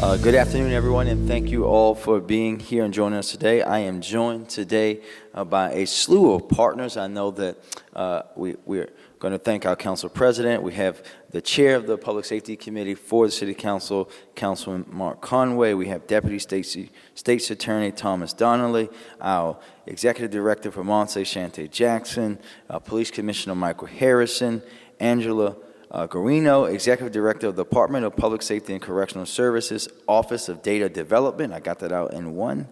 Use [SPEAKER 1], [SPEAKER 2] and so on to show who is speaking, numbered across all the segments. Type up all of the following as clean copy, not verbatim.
[SPEAKER 1] Good afternoon, everyone, and thank you all for being here and joining us today. I am joined today by a slew of partners. I know that we're going to thank our council president. We have the chair of the Public Safety Committee for the City Council, Councilman Mark Conway. We have Deputy State's Attorney Thomas Donnelly, our Executive Director for Monse Shante Jackson, Police Commissioner Michael Harrison, Angela Guarino, Executive Director of the Department of Public Safety and Correctional Services, Office of Data Development. I got that out in one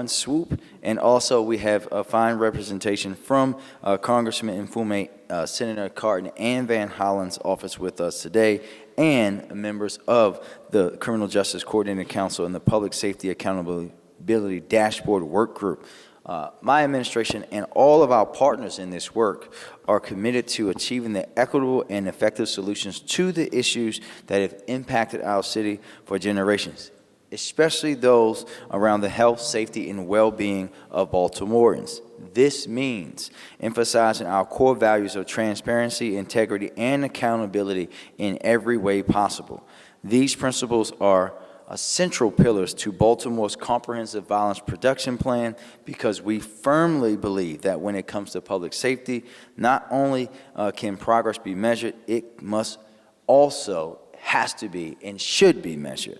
[SPEAKER 1] swoop. And also we have a fine representation from Congressman Mfume, Senator Cardin, and Van Hollen's office with us today, and members of the Criminal Justice Coordinating Council and the Public Safety Accountability Dashboard Work Group. My administration and all of our partners in this work are committed to achieving the equitable and effective solutions to the issues that have impacted our city for generations, especially those around the health, safety, and well-being of Baltimoreans. This means emphasizing our core values of transparency, integrity, and accountability in every way possible. These principles are central pillars to Baltimore's comprehensive violence reduction plan, because we firmly believe that when it comes to public safety, not only can progress be measured, it must also has to be and should be measured.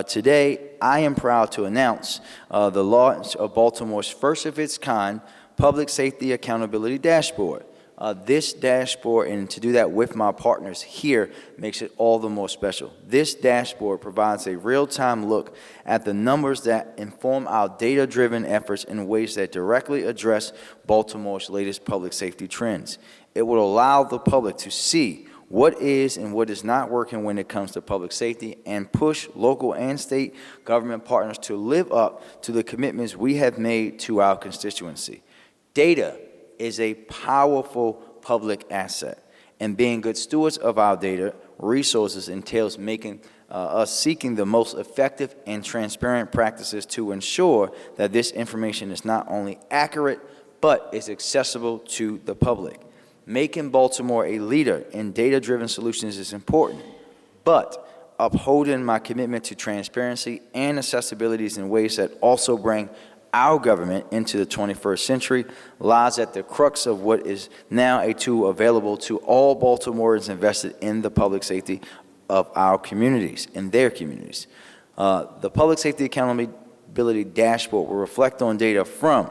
[SPEAKER 1] Today, I am proud to announce the launch of Baltimore's first of its kind Public Safety Accountability Dashboard. This dashboard, and to do that with my partners here, makes it all the more special. This dashboard provides a real-time look at the numbers that inform our data-driven efforts in ways that directly address Baltimore's latest public safety trends. It will allow the public to see what is and what is not working when it comes to public safety, and push local and state government partners to live up to the commitments we have made to our constituency. Data is a powerful public asset, and being good stewards of our data resources entails us seeking the most effective and transparent practices to ensure that this information is not only accurate, but is accessible to the public. Making Baltimore a leader in data-driven solutions is important, but upholding my commitment to transparency and accessibility in ways that also bring our government into the 21st century lies at the crux of what is now a tool available to all Baltimoreans invested in the public safety of our communities, in their communities. The Public Safety Accountability Dashboard will reflect on data from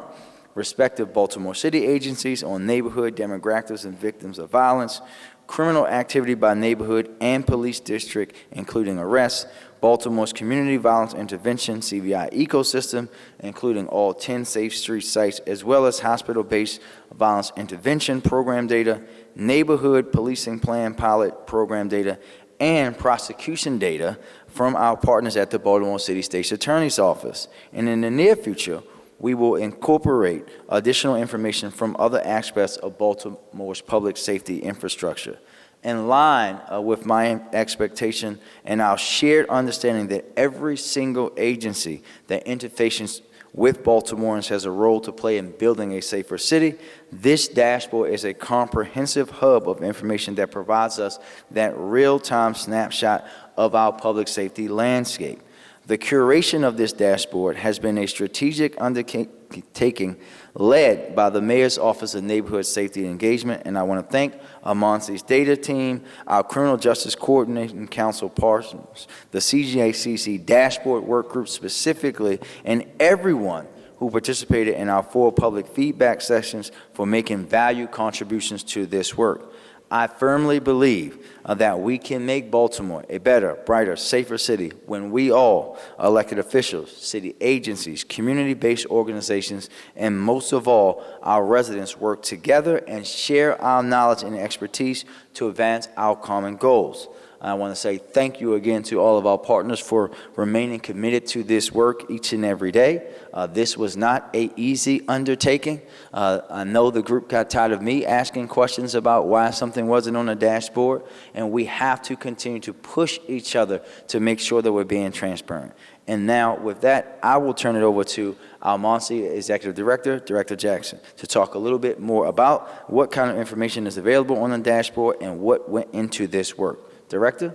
[SPEAKER 1] respective Baltimore City agencies on neighborhood demographics and victims of violence, criminal activity by neighborhood and police district, including arrests, Baltimore's Community Violence Intervention CVI ecosystem, including all 10 Safe Street sites, as well as hospital-based violence intervention program data, neighborhood policing plan pilot program data, and prosecution data from our partners at the Baltimore City State's Attorney's Office. And in the near future, we will incorporate additional information from other aspects of Baltimore's public safety infrastructure. In line with my expectation and our shared understanding that every single agency that interfaces with Baltimoreans has a role to play in building a safer city, this dashboard is a comprehensive hub of information that provides us that real-time snapshot of our public safety landscape. The curation of this dashboard has been a strategic undertaking led by the Mayor's Office of Neighborhood Safety and Engagement, and I want to thank Monse's data team, our Criminal Justice Coordinating Council partners, the CJCC Dashboard Work Group specifically, and everyone who participated in our 4 public feedback sessions for making value contributions to this work. I firmly believe that we can make Baltimore a better, brighter, safer city when we all, elected officials, city agencies, community-based organizations, and most of all, our residents work together and share our knowledge and expertise to advance our common goals. I want to say thank you again to all of our partners for remaining committed to this work each and every day. This was not an easy undertaking. I know the group got tired of me asking questions about why something wasn't on the dashboard, and we have to continue to push each other to make sure that we're being transparent. And now, with that, I will turn it over to our Monse Executive Director, Director Jackson, to talk a little bit more about what kind of information is available on the dashboard and what went into this work. Director?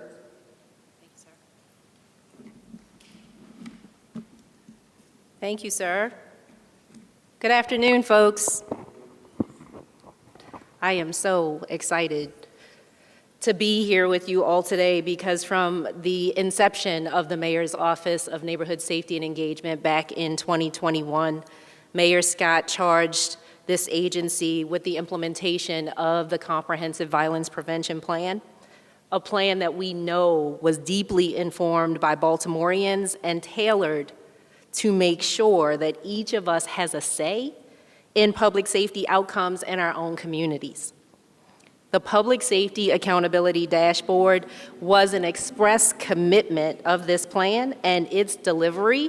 [SPEAKER 2] Thank you, sir. Thank you, sir. Good afternoon, folks. I am so excited to be here with you all today because from the inception of the Mayor's Office of Neighborhood Safety and Engagement back in 2021, Mayor Scott charged this agency with the implementation of the Comprehensive Violence Prevention Plan, a plan that we know was deeply informed by Baltimoreans and tailored to make sure that each of us has a say in public safety outcomes in our own communities. The Public Safety Accountability Dashboard was an express commitment of this plan, and its delivery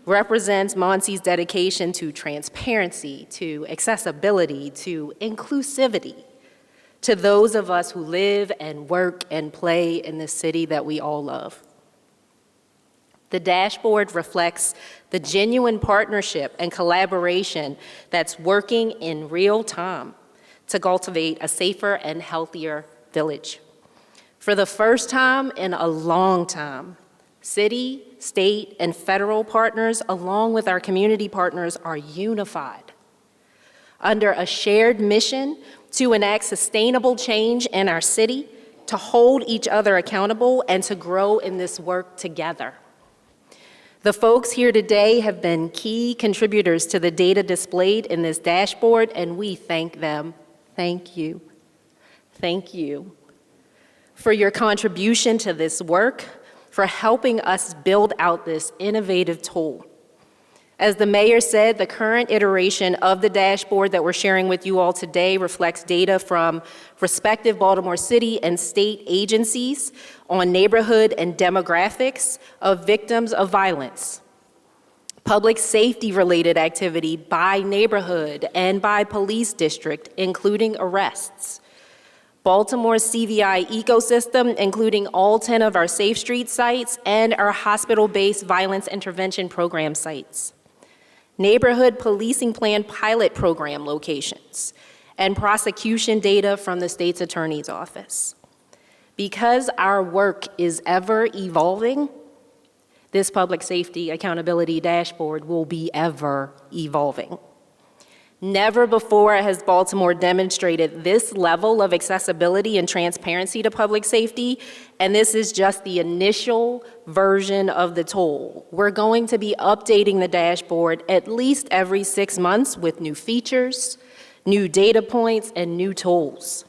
[SPEAKER 2] represents MONSE's dedication to transparency, to accessibility, to inclusivity, to those of us who live and work and play in the city that we all love. The dashboard reflects the genuine partnership and collaboration that's working in real time to cultivate a safer and healthier village. For the first time in a long time, city, state, and federal partners, along with our community partners, are unified under a shared mission to enact sustainable change in our city, to hold each other accountable, and to grow in this work together. The folks here today have been key contributors to the data displayed in this dashboard, and we thank them. Thank you. Thank you for your contribution to this work, for helping us build out this innovative tool. As the mayor said, the current iteration of the dashboard that we're sharing with you all today reflects data from respective Baltimore City and state agencies on neighborhood and demographics of victims of violence, public safety-related activity by neighborhood and by police district, including arrests, Baltimore's CVI ecosystem, including all 10 of our Safe Street sites and our hospital-based violence intervention program sites, neighborhood policing plan pilot program locations, and prosecution data from the state's attorney's office. Because our work is ever evolving, this public safety accountability dashboard will be ever evolving. Never before has Baltimore demonstrated this level of accessibility and transparency to public safety, and this is just the initial version of the tool. We're going to be updating the dashboard at least every 6 months with new features, new data points, and new tools.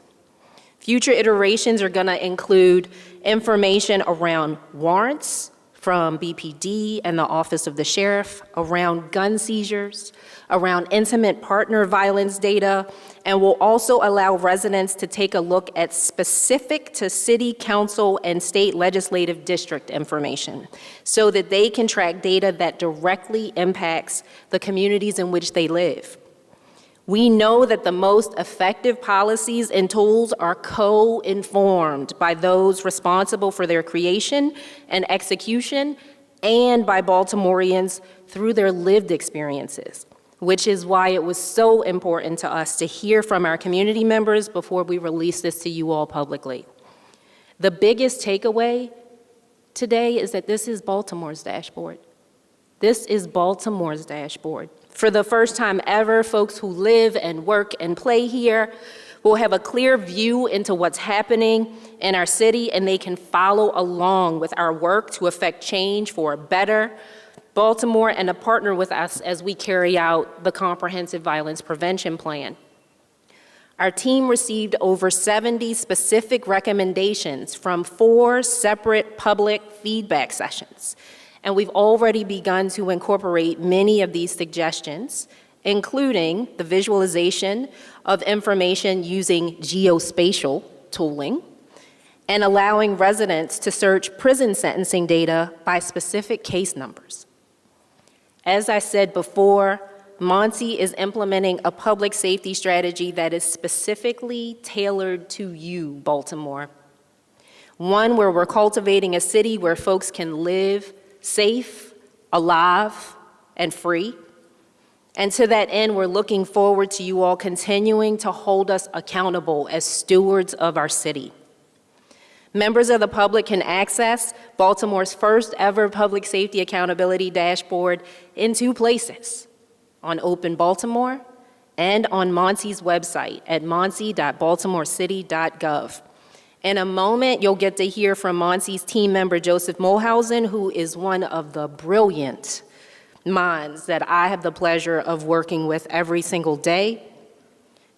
[SPEAKER 2] Future iterations are going to include information around warrants from BPD and the Office of the Sheriff, around gun seizures, around intimate partner violence data, and will also allow residents to take a look at specific to city council and state legislative district information so that they can track data that directly impacts the communities in which they live. We know that the most effective policies and tools are co-informed by those responsible for their creation and execution and by Baltimoreans through their lived experiences, which is why it was so important to us to hear from our community members before we release this to you all publicly. The biggest takeaway today is that this is Baltimore's dashboard. This is Baltimore's dashboard. For the first time ever, folks who live and work and play here will have a clear view into what's happening in our city, and they can follow along with our work to affect change for a better Baltimore and to partner with us as we carry out the Comprehensive Violence Prevention Plan. Our team received over 70 specific recommendations from 4 separate public feedback sessions. And we've already begun to incorporate many of these suggestions, including the visualization of information using geospatial tooling and allowing residents to search prison sentencing data by specific case numbers. As I said before, MONSE is implementing a public safety strategy that is specifically tailored to you, Baltimore. One where we're cultivating a city where folks can live safe, alive, and free. And to that end, we're looking forward to you all continuing to hold us accountable as stewards of our city. Members of the public can access Baltimore's first ever public safety accountability dashboard in 2 places, on Open Baltimore and on MONSE's website at monse.baltimorecity.gov. In a moment, you'll get to hear from MONSE's team member, Joseph Mulhausen, who is one of the brilliant minds that I have the pleasure of working with every single day.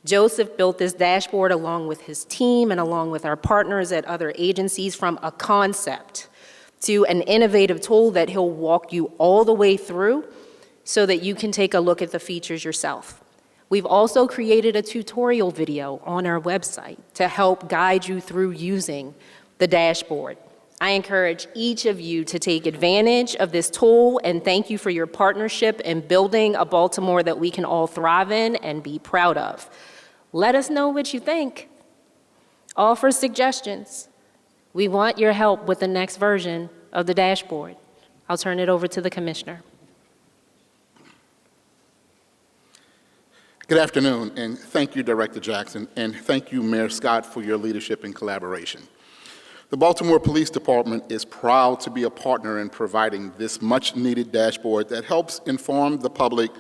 [SPEAKER 2] Joseph built this dashboard along with his team and along with our partners at other agencies from a concept to an innovative tool that he'll walk you all the way through so that you can take a look at the features yourself. We've also created a tutorial video on our website to help guide you through using the dashboard. I encourage each of you to take advantage of this tool, and thank you for your partnership in building a Baltimore that we can all thrive in and be proud of. Let us know what you think. Offer suggestions. We want your help with the next version of the dashboard. I'll turn it over to the Commissioner.
[SPEAKER 3] Good afternoon, and thank you, Director Jackson, and thank you, Mayor Scott, for your leadership and collaboration. The Baltimore Police Department is proud to be a partner in providing this much-needed dashboard that helps inform the public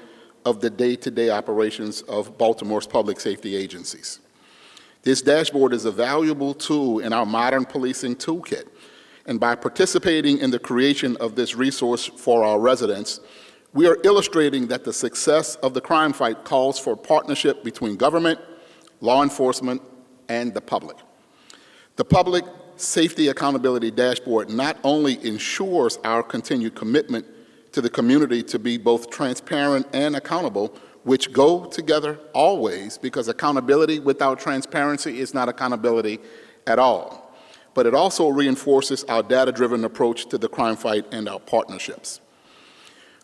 [SPEAKER 3] of the day-to-day operations of Baltimore's public safety agencies. This dashboard is a valuable tool in our modern policing toolkit, and by participating in the creation of this resource for our residents, we are illustrating that the success of the crime fight calls for partnership between government, law enforcement, and the public. The Public Safety Accountability Dashboard not only ensures our continued commitment to the community to be both transparent and accountable, which go together always, because accountability without transparency is not accountability at all, but it also reinforces our data-driven approach to the crime fight and our partnerships.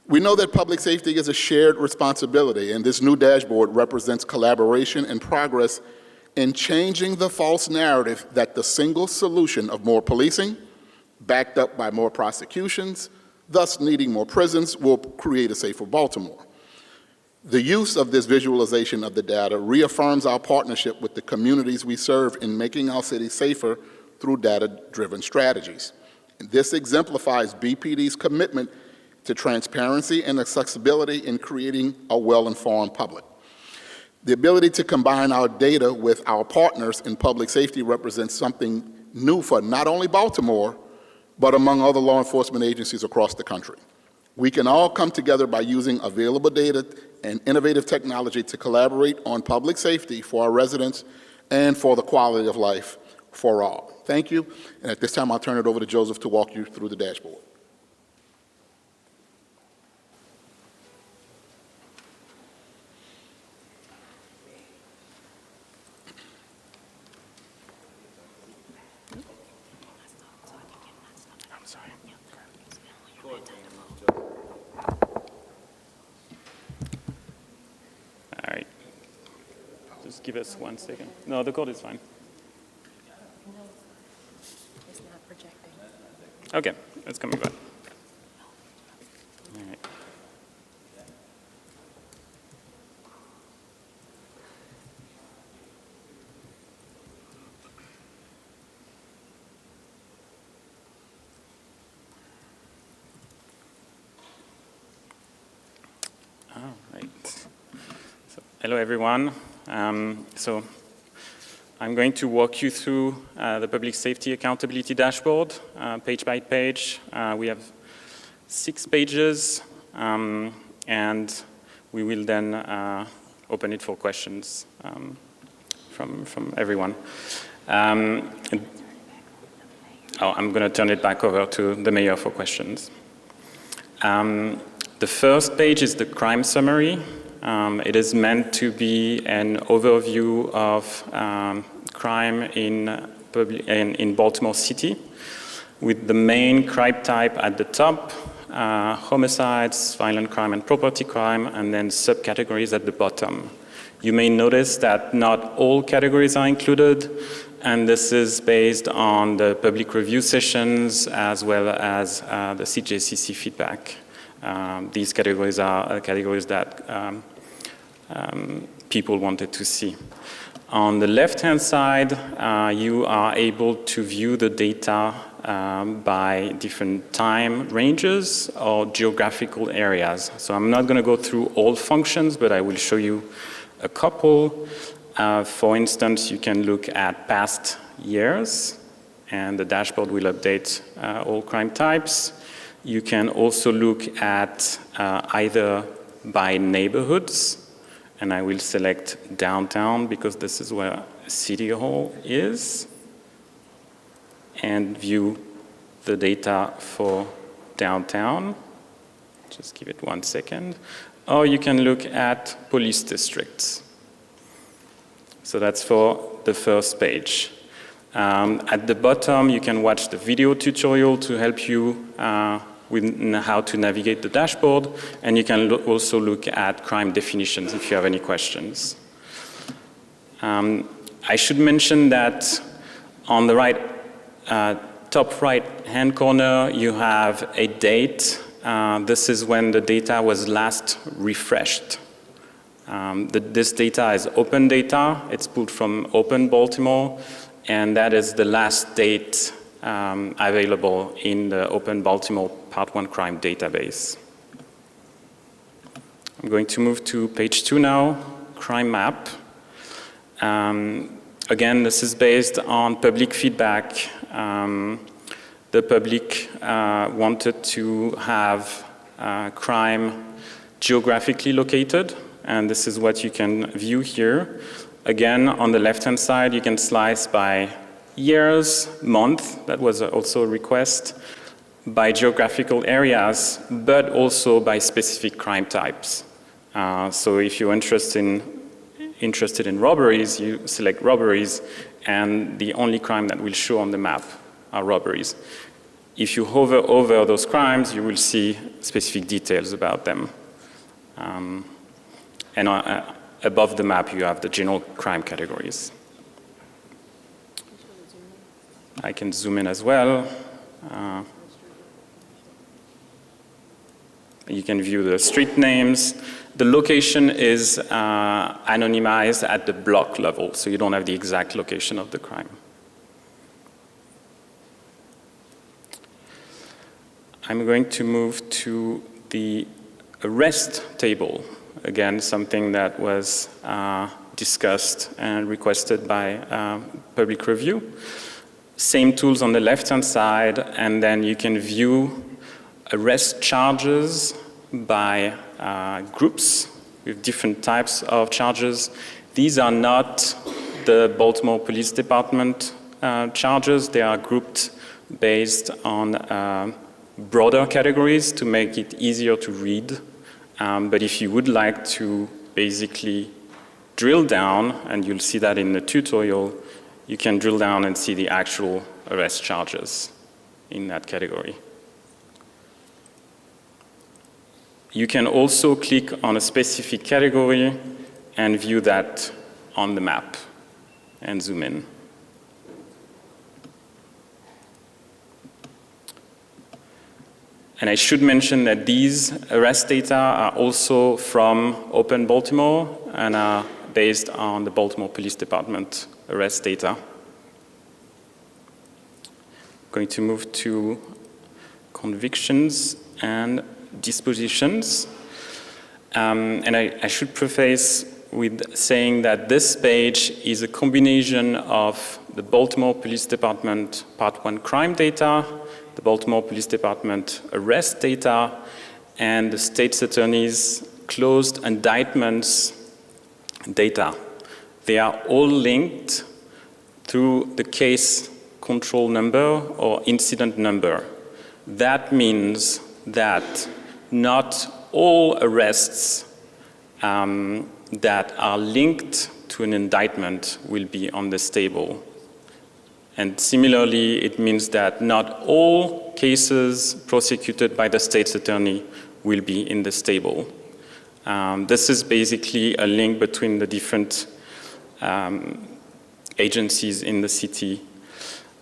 [SPEAKER 3] We know that public safety is a shared responsibility, and this new dashboard represents collaboration and progress in changing the false narrative that the single solution of more policing, backed up by more prosecutions, thus needing more prisons, will create a safer Baltimore. The use of this visualization of the data reaffirms our partnership with the communities we serve in making our city safer through data-driven strategies. And this exemplifies BPD's commitment to transparency and accessibility in creating a well-informed public. The ability to combine our data with our partners in public safety represents something new for not only Baltimore, but among other law enforcement agencies across the country. We can all come together by using available data and innovative technology to collaborate on public safety for our residents and for the quality of life for all. Thank you, and at this time I'll turn it over to Joseph to walk you through the dashboard.
[SPEAKER 4] All right. Just give us 1 second. No, the code is fine.
[SPEAKER 2] It's not projecting.
[SPEAKER 4] Okay, it's coming back. All right. All right. So, hello, everyone. So I'm going to walk you through the Public Safety Accountability Dashboard, page by page. We have 6 pages, and we will then open it for questions from everyone. I'm going to turn it back over to the mayor for questions. The first page is the crime summary. It is meant to be an overview of crime in Baltimore City, with the main crime type at the top, homicides, violent crime and property crime, and then subcategories at the bottom. You may notice that not all categories are included, and this is based on the public review sessions as well as the CJCC feedback. These categories are categories that people wanted to see. On the left-hand side, you are able to view the data by different time ranges or geographical areas. So I'm not going to go through all functions, but I will show you a couple. For instance, you can look at past years, and the dashboard will update all crime types. You can also look at either by neighborhoods, and I will select downtown because this is where City Hall is, and view the data for downtown. Just give it 1 second. Or you can look at police districts. So that's for the first page. At the bottom, you can watch the video tutorial to help you with how to navigate the dashboard, and you can also look at crime definitions if you have any questions. I should mention that on the right, top right-hand corner, you have a date. This is when the data was last refreshed. This data is open data. It's pulled from Open Baltimore, and that is the last date available in the Open Baltimore Part 1 crime database. I'm going to move to page 2 now, crime map. Again, this is based on public feedback. The public wanted to have crime geographically located, and this is what you can view here. Again, on the left-hand side, you can slice by years, month, that was also a request, by geographical areas, but also by specific crime types. So if you're interested in robberies, you select robberies, and the only crime that will show on the map are robberies. If you hover over those crimes, you will see specific details about them. And above the map, you have the general crime categories. I can zoom in as well. You can view the street names. The location is anonymized at the block level, so you don't have the exact location of the crime. I'm going to move to the arrest table. Again, something that was discussed and requested by public review. Same tools on the left-hand side, and then you can view arrest charges by groups with different types of charges. These are not the Baltimore Police Department charges. They are grouped based on broader categories to make it easier to read. But if you would like to basically drill down, and you'll see that in the tutorial, you can drill down and see the actual arrest charges in that category. You can also click on a specific category and view that on the map and zoom in. And I should mention that these arrest data are also from Open Baltimore and are based on the Baltimore Police Department arrest data. I'm going to move to convictions and dispositions. And I should preface with saying that this page is a combination of the Baltimore Police Department Part 1 crime data, the Baltimore Police Department arrest data, and the State's Attorney's closed indictments data. They are all linked through the case control number or incident number. That means that not all arrests that are linked to an indictment will be on this table. And similarly, it means that not all cases prosecuted by the State's Attorney will be in this table. This is basically a link between the different agencies in the city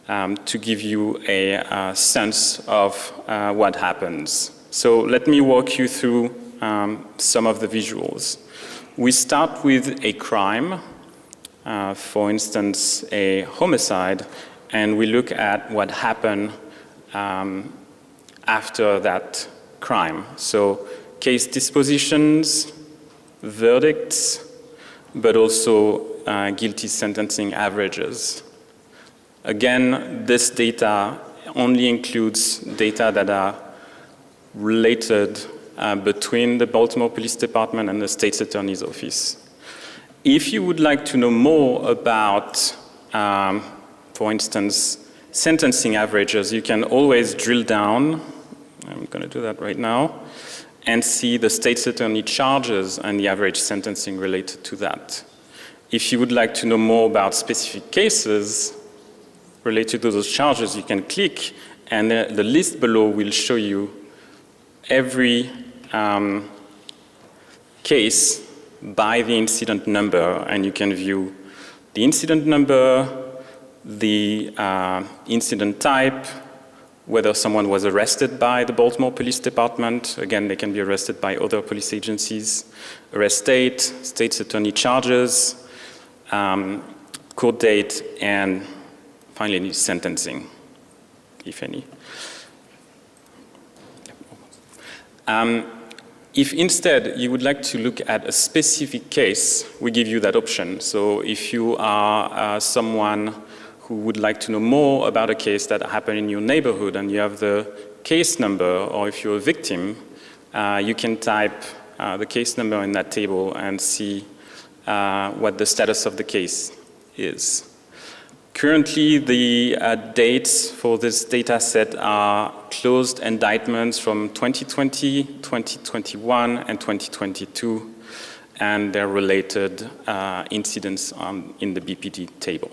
[SPEAKER 4] to give you a sense of what happens. So let me walk you through some of the visuals. We start with a crime. for instance, a homicide, and we look at what happened after that crime. So case dispositions, verdicts, but also guilty sentencing averages. Again, this data only includes data that are related between the Baltimore Police Department and the State's Attorney's Office. If you would like to know more about, for instance, sentencing averages, you can always drill down, I'm going to do that right now, and see the State's Attorney charges and the average sentencing related to that. If you would like to know more about specific cases related to those charges, you can click, and the list below will show you every case by the incident number, and you can view the incident number, the incident type, whether someone was arrested by the Baltimore Police Department. Again, they can be arrested by other police agencies. Arrest date, State's Attorney charges, court date, and finally sentencing, if any. If instead you would like to look at a specific case, we give you that option. So if you are someone who would like to know more about a case that happened in your neighborhood and you have the case number, or if you're a victim, you can type the case number in that table and see what the status of the case is. Currently, the dates for this data set are closed indictments from 2020, 2021, and 2022, and their related incidents in the BPD table.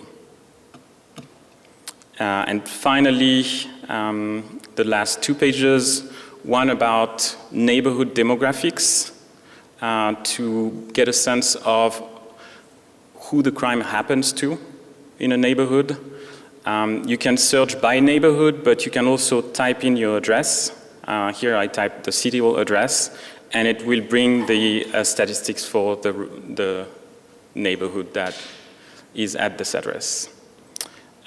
[SPEAKER 4] And finally, the last two pages, one about neighborhood demographics, to get a sense of who the crime happens to in a neighborhood. You can search by neighborhood, but you can also type in your address. Here I type the city hall address, and it will bring the statistics for the neighborhood that is at this address.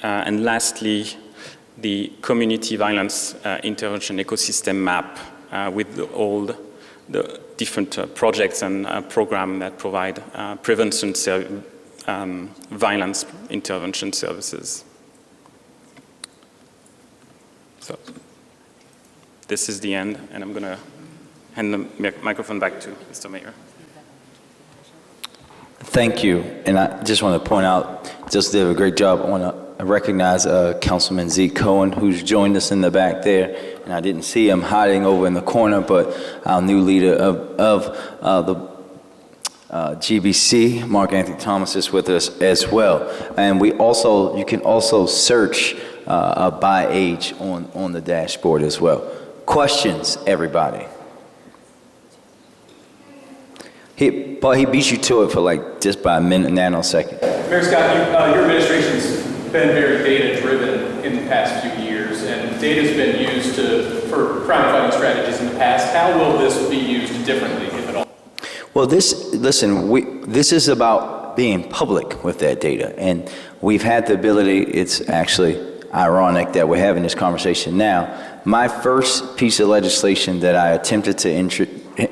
[SPEAKER 4] And lastly, the community violence intervention ecosystem map with all the different projects and programs that provide prevention violence intervention services. So this is the end, and I'm going to hand the microphone back to Mr. Mayor.
[SPEAKER 1] Thank you. And I just want to point out, just did a great job. I want to recognize Councilman Zeke Cohen, who's joined us in the back there. And I didn't see him hiding over in the corner, but our new leader of the GBC, Mark Anthony Thomas, is with us as well. And you can also search by age on the dashboard as well. Questions, everybody? He beat you to it for just by a nanosecond.
[SPEAKER 5] Mayor Scott, your administration's been very data-driven in the past few years, and data's been used for crime-fighting strategies in the past. How will this be used differently, if at all?
[SPEAKER 1] Well, this is about being public with that data, and we've had the ability. It's actually ironic that we're having this conversation now. My first piece of legislation that I attempted to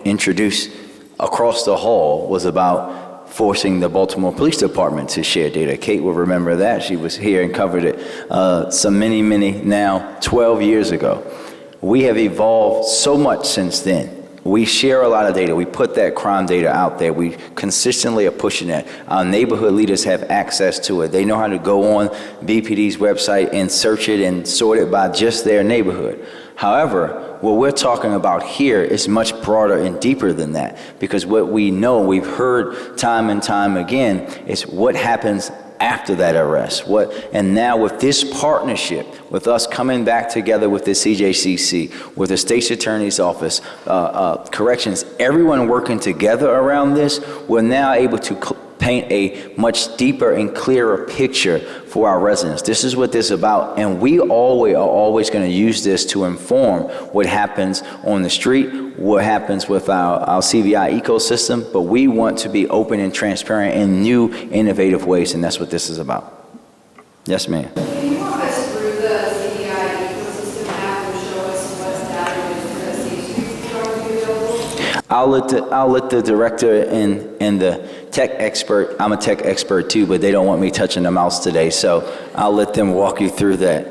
[SPEAKER 1] introduce across the hall was about forcing the Baltimore Police Department to share data. Kate will remember that. She was here and covered it many, now 12 years ago. We have evolved so much since then. We share a lot of data. We put that crime data out there. We consistently are pushing that. Our neighborhood leaders have access to it. They know how to go on BPD's website and search it and sort it by just their neighborhood. However, what we're talking about here is much broader and deeper than that, because what we know, we've heard time and time again, is what happens after that arrest. And now with this partnership, with us coming back together with the CJCC, with the State's Attorney's Office, corrections, everyone working together around this, we're now able to paint a much deeper and clearer picture for our residents. This is what this is about, and we are always going to use this to inform what happens on the street, what happens with our CVI ecosystem, but we want to be open and transparent in new, innovative ways, and that's what this is about. Yes, ma'am.
[SPEAKER 6] Can you walk us through the CVI ecosystem map and show us what's data is for the Safe Streets program available?
[SPEAKER 1] I'll let the director and the tech expert, I'm a tech expert too, but they don't want me touching the mouse today, so I'll let them walk you through that.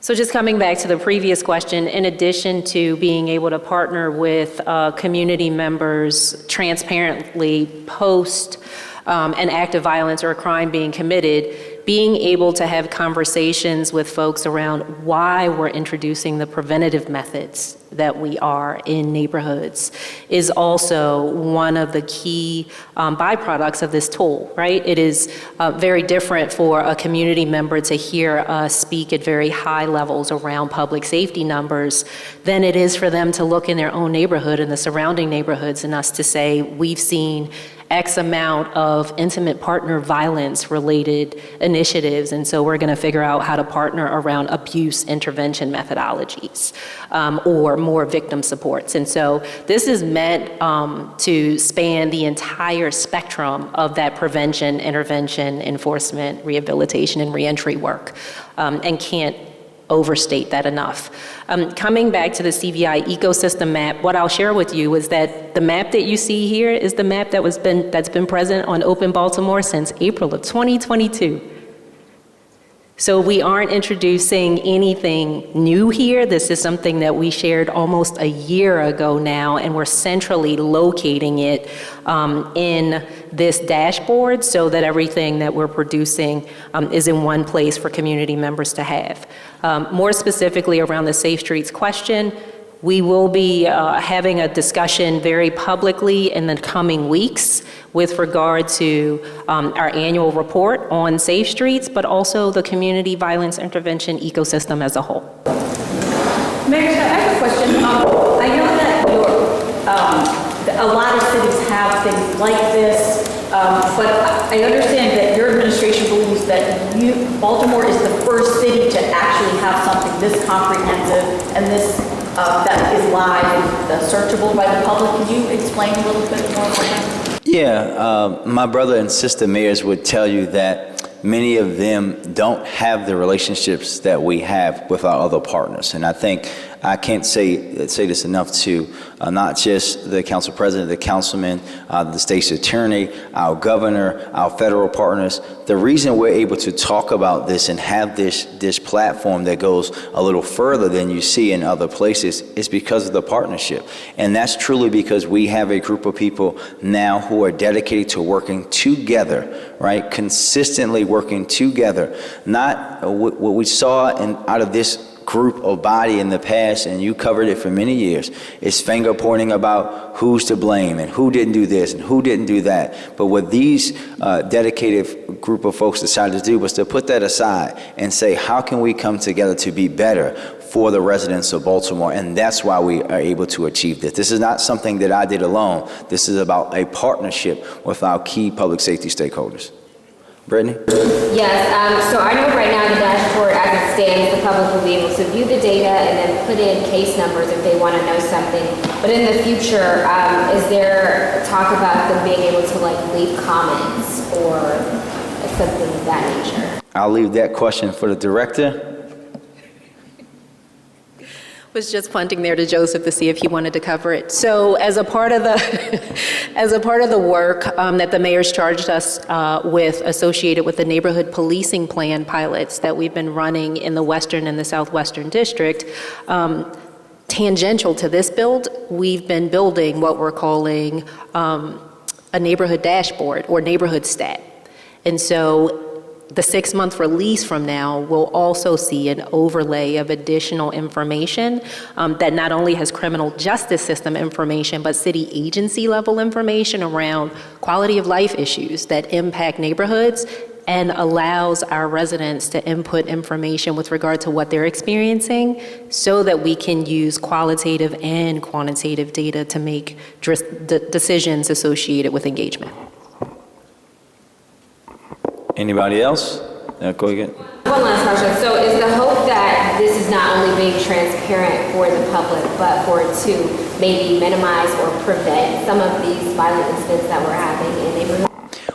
[SPEAKER 2] So just coming back to the previous question, in addition to being able to partner with community members transparently post an act of violence or a crime being committed, being able to have conversations with folks around why we're introducing the preventative methods that we are in neighborhoods is also one of the key byproducts of this tool, right? It is very different for a community member to hear us speak at very high levels around public safety numbers than it is for them to look in their own neighborhood and the surrounding neighborhoods and us to say, we've seen X amount of intimate partner violence related initiatives, and so we're going to figure out how to partner around abuse intervention methodologies or more victim supports. And so this is meant to span the entire spectrum of that prevention, intervention, enforcement, rehabilitation, and reentry work, and can't overstate that enough. Coming back to the CVI ecosystem map, what I'll share with you is that the map that you see here is the map that's been present on Open Baltimore since April of 2022. So we aren't introducing anything new here. This is something that we shared almost a year ago now, and we're centrally locating it in this dashboard so that everything that we're producing is in one place for community members to have. More specifically around the Safe Streets question, we will be having a discussion very publicly in the coming weeks with regard to our annual report on Safe Streets, but also the community violence intervention ecosystem as a whole.
[SPEAKER 7] Mayor, I have a question. I know that a lot of cities have things like this, but I understand that your administration believes that Baltimore is the first city to actually have something this comprehensive and this that is live and searchable by the public. Can you explain a little bit more about that?
[SPEAKER 1] Yeah, my brother and sister mayors would tell you that many of them don't have the relationships that we have with our other partners. And I think I can't say this enough to not just the council president, the councilman, the state's attorney, our governor, our federal partners. The reason we're able to talk about this and have this platform that goes a little further than you see in other places is because of the partnership. And that's truly because we have a group of people now who are dedicated to working together, right? Consistently working together. Not what we saw out of this group or body in the past, and you covered it for many years, is finger pointing about who's to blame and who didn't do this and who didn't do that. But what these dedicated group of folks decided to do was to put that aside and say, how can we come together to be better for the residents of Baltimore? And that's why we are able to achieve this. This is not something that I did alone. This is about a partnership with our key public safety stakeholders. Brittany?
[SPEAKER 8] Yes, so I know right now the dashboard as it stands, the public will be able to view the data and then put in case numbers if they want to know something. But in the future, is there talk about them being able to like leave comments or something of that nature?
[SPEAKER 1] I'll leave that question for the director.
[SPEAKER 2] Was just punting there to Joseph to see if he wanted to cover it. So as a part of the work that the mayor's charged us with associated with the neighborhood policing plan pilots that we've been running in the Western and the Southwestern District, tangential to this build, we've been building what we're calling a neighborhood dashboard or neighborhood stat. And so the 6-month release from now will also see an overlay of additional information that not only has criminal justice system information, but city agency level information around quality of life issues that impact neighborhoods and allows our residents to input information with regard to what they're experiencing so that we can use qualitative and quantitative data to make decisions associated with engagement.
[SPEAKER 1] Anybody else? Go again.
[SPEAKER 8] One last question. So is the hope that this is not only being transparent for the public, but for it to maybe minimize or prevent some of these violent incidents that we're having in neighborhoods?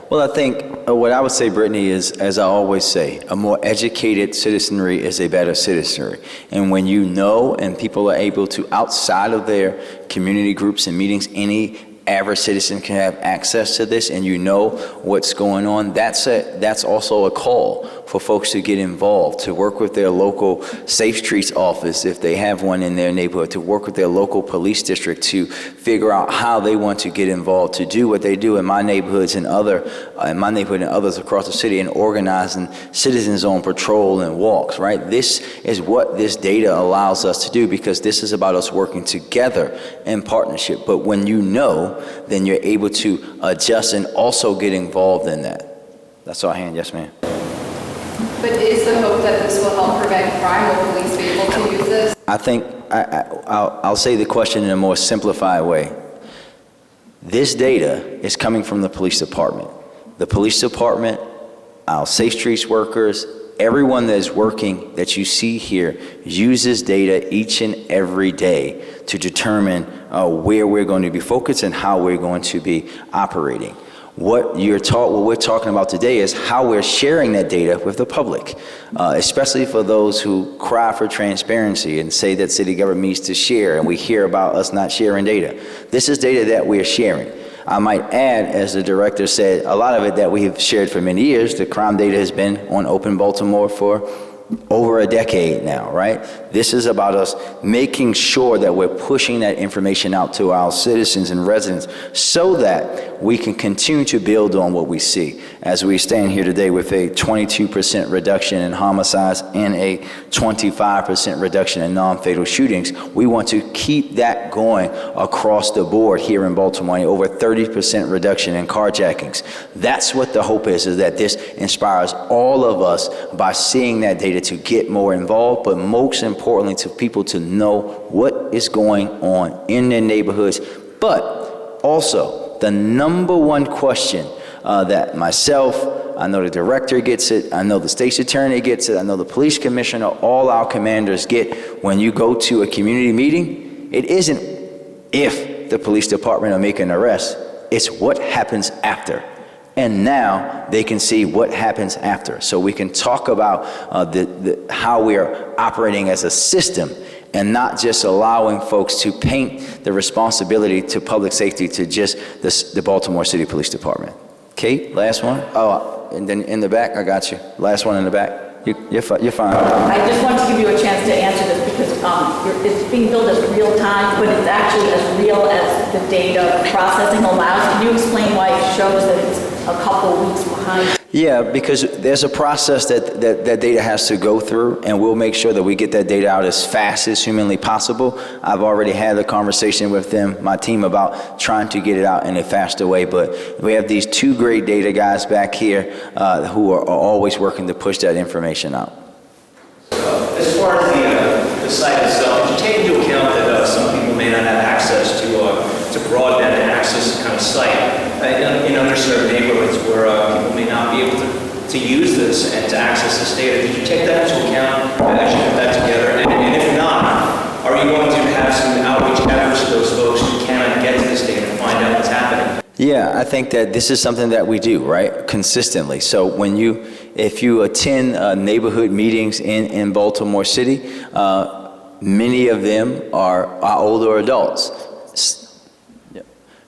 [SPEAKER 1] Well, I think what I would say, Brittany, is, as I always say, a more educated citizenry is a better citizenry. And when you know and people are able to, outside of their community groups and meetings, any average citizen can have access to this, and you know what's going on, that's also a call for folks to get involved, to work with their local Safe Streets office if they have one in their neighborhood, to work with their local police district to figure out how they want to get involved, to do what they do in my neighborhoods and others across the city, and organizing citizens on patrol and walks, right? This is what this data allows us to do, because this is about us working together in partnership. But when you know, then you're able to adjust and also get involved in that. That's our hand. Yes, ma'am.
[SPEAKER 6] But is the hope that this will help prevent crime? Will police be able to use this?
[SPEAKER 1] I think I'll say the question in a more simplified way. This data is coming from the police department. The police department, our Safe Streets workers, everyone that is working that you see here uses data each and every day to determine where we're going to be focused and how we're going to be operating. What we're talking about today is how we're sharing that data with the public, especially for those who cry for transparency and say that city government needs to share, and we hear about us not sharing data. This is data that we're sharing. I might add, as the director said, a lot of it that we have shared for many years. The crime data has been on Open Baltimore for over a decade now, right? This is about us making sure that we're pushing that information out to our citizens and residents so that we can continue to build on what we see. As we stand here today with a 22% reduction in homicides and a 25% reduction in non-fatal shootings, we want to keep that going across the board here in Baltimore. Over 30% reduction in carjackings. That's what the hope is that this inspires all of us by seeing that data to get more involved, but most importantly to people to know what is going on in their neighborhoods. But also, the number one question that myself, I know the director gets it, I know the state's attorney gets it, I know the police commissioner, all our commanders get when you go to a community meeting, it isn't if the police department are making an arrest, it's what happens after. And now they can see what happens after. So we can talk about how we are operating as a system and not just allowing folks to paint the responsibility to public safety to just the Baltimore City Police Department. Kate, last one? Oh, and then in the back, I got you. Last one in the back. You're fine.
[SPEAKER 7] I just wanted to give you a chance to answer this because it's being billed as real time, but it's actually as real as the data processing allows. Can you explain why it shows that it's a couple weeks behind?
[SPEAKER 1] Yeah, because there's a process that data has to go through, and we'll make sure that we get that data out as fast as humanly possible. I've already had a conversation with them, my team, about trying to get it out in a faster way, but we have these two great data guys back here who are always working to push that information out.
[SPEAKER 9] As far as the site itself, did you take into account that some people may not have access to broadband to access the kind of site in underserved neighborhoods where people may not be able to use this and to access this data? Did you take that into account and actually put that together? And if not, are you going to have some outreach efforts to those folks who cannot get to this data and find out what's happening?
[SPEAKER 1] Yeah, I think that this is something that we do, right, consistently. So if you attend neighborhood meetings in Baltimore City, many of them are older adults.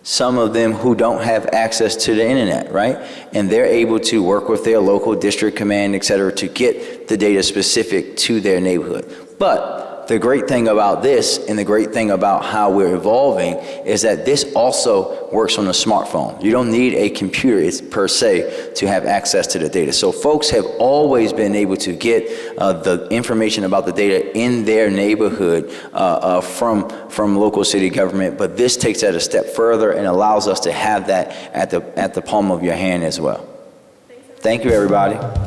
[SPEAKER 1] Some of them who don't have access to the internet, right? And they're able to work with their local district command, et cetera, to get the data specific to their neighborhood. But the great thing about this and the great thing about how we're evolving is that this also works on a smartphone. You don't need a computer per se to have access to the data. So folks have always been able to get the information about the data in their neighborhood from local city government, but this takes that a step further and allows us to have that at the palm of your hand as well. Thank you, everybody.